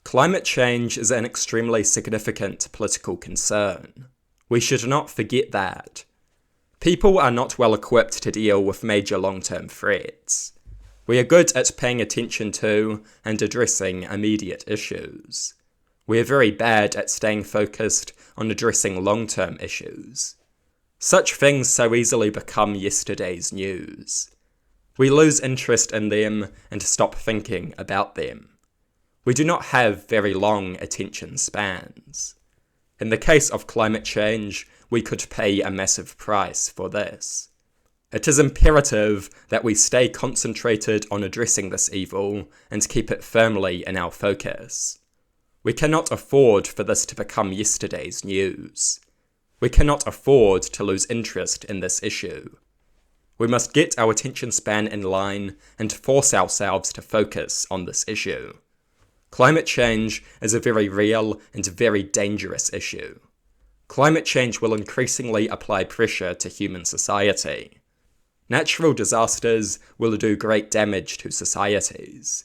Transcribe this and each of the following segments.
Climate change is an extremely significant political concern. We should not forget that. People are not well equipped to deal with major long-term threats. We are good at paying attention to and addressing immediate issues. We are very bad at staying focused on addressing long-term issues. Such things so easily become yesterday's news. We lose interest in them and stop thinking about them. We do not have very long attention spans. In the case of climate change, we could pay a massive price for this. It is imperative that we stay concentrated on addressing this evil and keep it firmly in our focus. We cannot afford for this to become yesterday's news. We cannot afford to lose interest in this issue. We must get our attention span in line and force ourselves to focus on this issue. Climate change is a very real and very dangerous issue. Climate change will increasingly apply pressure to human society. Natural disasters will do great damage to societies.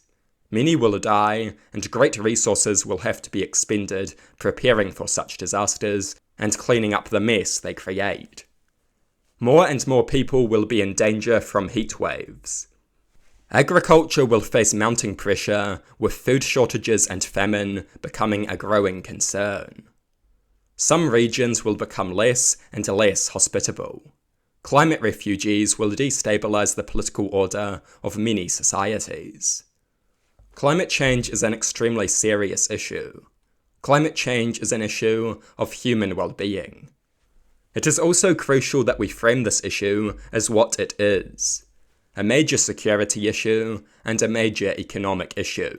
Many will die, and great resources will have to be expended preparing for such disasters and cleaning up the mess they create. More and more people will be in danger from heat waves. Agriculture will face mounting pressure, with food shortages and famine becoming a growing concern. Some regions will become less and less hospitable. Climate refugees will destabilize the political order of many societies. Climate change is an extremely serious issue. Climate change is an issue of human well-being. It is also crucial that we frame this issue as what it is: a major security issue and a major economic issue.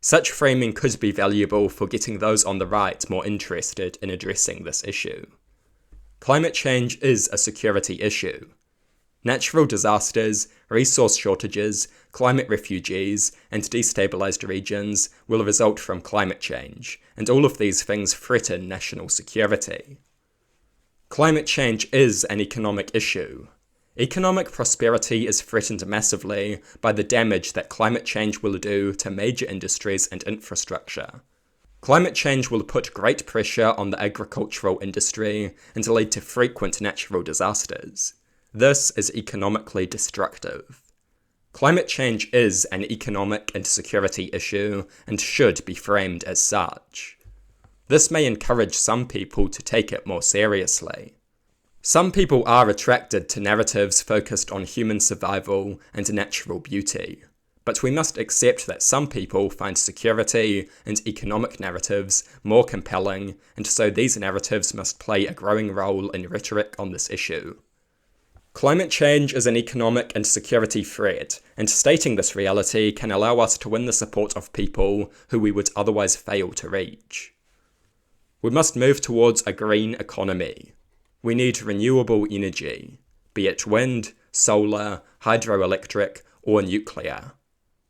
Such framing could be valuable for getting those on the right more interested in addressing this issue. Climate change is a security issue. Natural disasters, resource shortages, climate refugees, and destabilized regions will result from climate change, and all of these things threaten national security. Climate change is an economic issue. Economic prosperity is threatened massively by the damage that climate change will do to major industries and infrastructure. Climate change will put great pressure on the agricultural industry and lead to frequent natural disasters. This is economically destructive. Climate change is an economic and security issue and should be framed as such. This may encourage some people to take it more seriously. Some people are attracted to narratives focused on human survival and natural beauty, but we must accept that some people find security and economic narratives more compelling, and so these narratives must play a growing role in rhetoric on this issue. Climate change is an economic and security threat, and stating this reality can allow us to win the support of people who we would otherwise fail to reach. We must move towards a green economy. We need renewable energy, be it wind, solar, hydroelectric, or nuclear.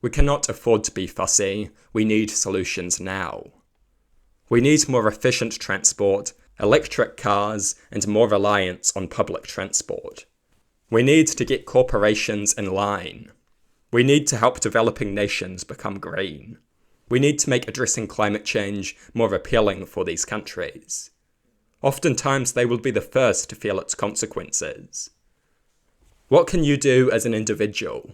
We cannot afford to be fussy, we need solutions now. We need more efficient transport, electric cars, and more reliance on public transport. We need to get corporations in line. We need to help developing nations become green. We need to make addressing climate change more appealing for these countries. Oftentimes they will be the first to feel its consequences. What can you do as an individual?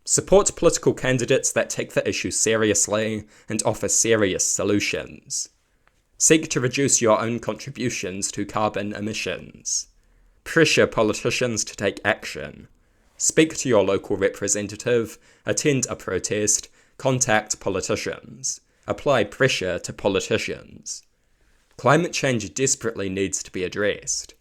Support political candidates that take the issue seriously and offer serious solutions. Seek to reduce your own contributions to carbon emissions. Pressure politicians to take action. Speak to your local representative, attend a protest, contact politicians. Apply pressure to politicians. Climate change desperately needs to be addressed.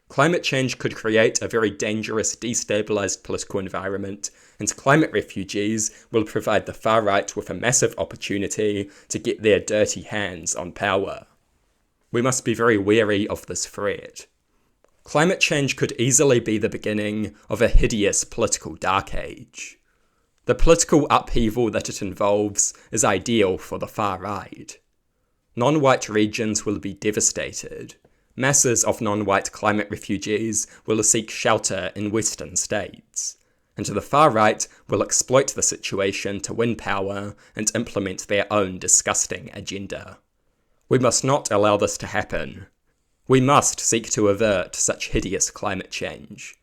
Climate change could create a very dangerous, destabilized political environment, and climate refugees will provide the far right with a massive opportunity to get their dirty hands on power. We must be very wary of this threat. Climate change could easily be the beginning of a hideous political dark age. The political upheaval that it involves is ideal for the far right. Non-white regions will be devastated. Masses of non-white climate refugees will seek shelter in Western states. and the far right will exploit the situation to win power and implement their own disgusting agenda. We must not allow this to happen. We must seek to avert such hideous climate change.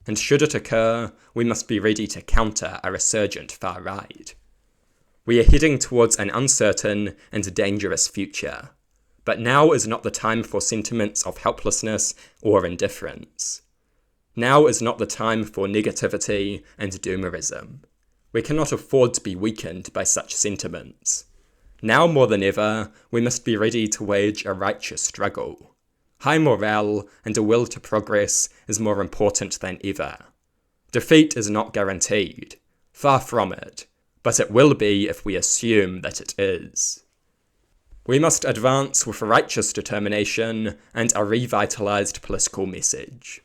And should it occur, we must be ready to counter a resurgent far right. We are heading towards an uncertain and dangerous future, but now is not the time for sentiments of helplessness or indifference. Now is not the time for negativity and doomerism. We cannot afford to be weakened by such sentiments. Now more than ever, we must be ready to wage a righteous struggle. High morale and a will to progress is more important than ever. Defeat is not guaranteed, far from it, but it will be if we assume that it is. We must advance with righteous determination and a revitalized political message.